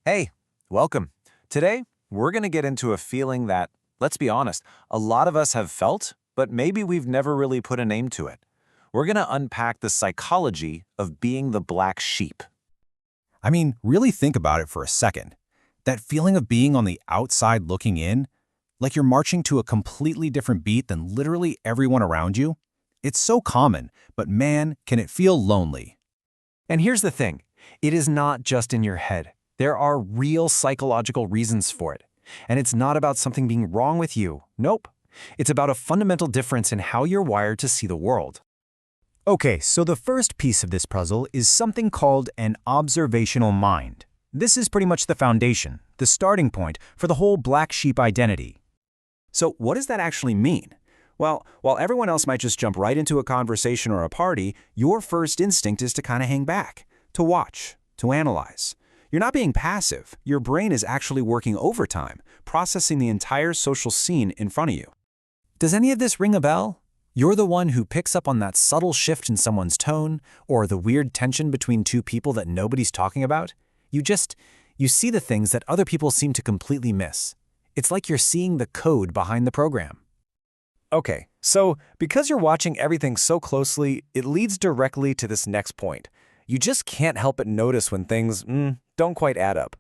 Hey, welcome. Today, we're going to get into a feeling that, let's be honest, a lot of us have felt, but maybe we've never really put a name to it. We're going to unpack the psychology of being the black sheep. Really think about it for a second. That feeling of being on the outside looking in, like you're marching to a completely different beat than literally everyone around you. It's so common, but man, can it feel lonely. And here's the thing, it is not just in your head. There are real psychological reasons for it. And it's not about something being wrong with you. Nope. It's about a fundamental difference in how you're wired to see the world. Okay, so the first piece of this puzzle is something called an observational mind. This is pretty much the foundation, the starting point for the whole black sheep identity. So what does that actually mean? Well, while everyone else might just jump right into a conversation or a party, your first instinct is to kind of hang back, to watch, to analyze. You're not being passive. Your brain is actually working overtime, processing the entire social scene in front of you. Does any of this ring a bell? You're the one who picks up on that subtle shift in someone's tone, or the weird tension between two people that nobody's talking about. You see the things that other people seem to completely miss. It's like you're seeing the code behind the program. Okay, so because you're watching everything so closely, it leads directly to this next point. You just can't help but notice when things don't quite add up.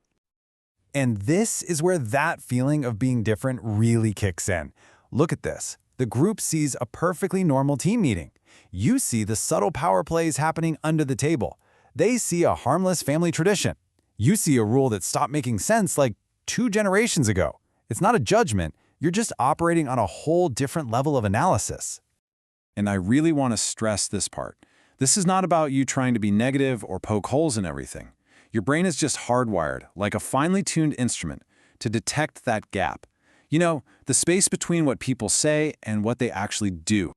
And this is where that feeling of being different really kicks in. Look at this. The group sees a perfectly normal team meeting. You see the subtle power plays happening under the table. They see a harmless family tradition. You see a rule that stopped making sense like 2 generations ago. It's not a judgment. You're just operating on a whole different level of analysis. And I really want to stress this part. This is not about you trying to be negative or poke holes in everything. Your brain is just hardwired, like a finely tuned instrument, to detect that gap. You know, the space between what people say and what they actually do.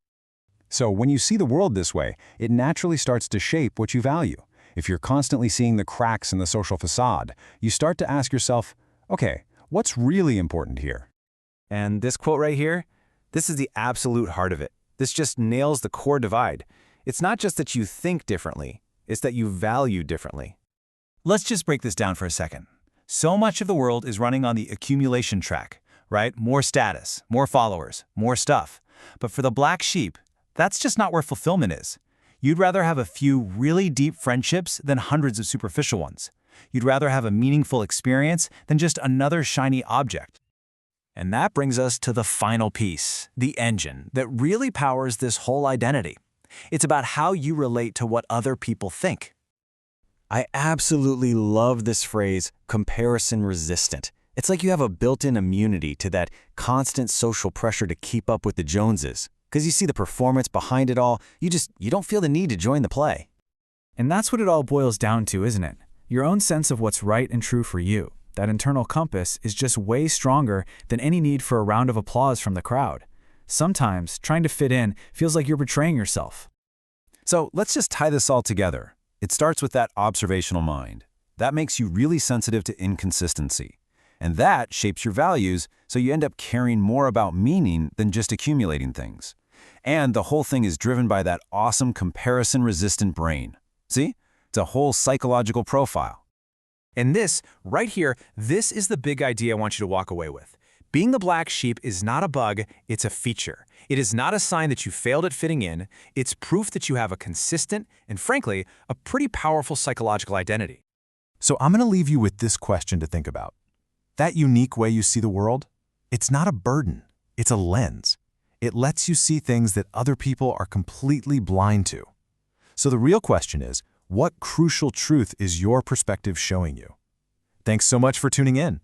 So when you see the world this way, it naturally starts to shape what you value. If you're constantly seeing the cracks in the social facade, you start to ask yourself, okay, what's really important here? And this quote right here, this is the absolute heart of it. This just nails the core divide. It's not just that you think differently, it's that you value differently. Let's just break this down for a second. So much of the world is running on the accumulation track, right? More status, more followers, more stuff. But for the black sheep, that's just not where fulfillment is. You'd rather have a few really deep friendships than hundreds of superficial ones. You'd rather have a meaningful experience than just another shiny object. And that brings us to the final piece, the engine that really powers this whole identity. It's about how you relate to what other people think. I absolutely love this phrase, comparison resistant. It's like you have a built-in immunity to that constant social pressure to keep up with the Joneses. Because you see the performance behind it all, you don't feel the need to join the play. And that's what it all boils down to, isn't it? Your own sense of what's right and true for you. That internal compass is just way stronger than any need for a round of applause from the crowd. Sometimes, trying to fit in feels like you're betraying yourself. So let's just tie this all together. It starts with that observational mind. That makes you really sensitive to inconsistency. And that shapes your values, so you end up caring more about meaning than just accumulating things. And the whole thing is driven by that awesome comparison-resistant brain. See? It's a whole psychological profile. And this, right here, this is the big idea I want you to walk away with. Being the black sheep is not a bug, it's a feature. It is not a sign that you failed at fitting in, it's proof that you have a consistent and, frankly, a pretty powerful psychological identity. So I'm going to leave you with this question to think about. That unique way you see the world, it's not a burden, it's a lens. It lets you see things that other people are completely blind to. So the real question is, what crucial truth is your perspective showing you? Thanks so much for tuning in.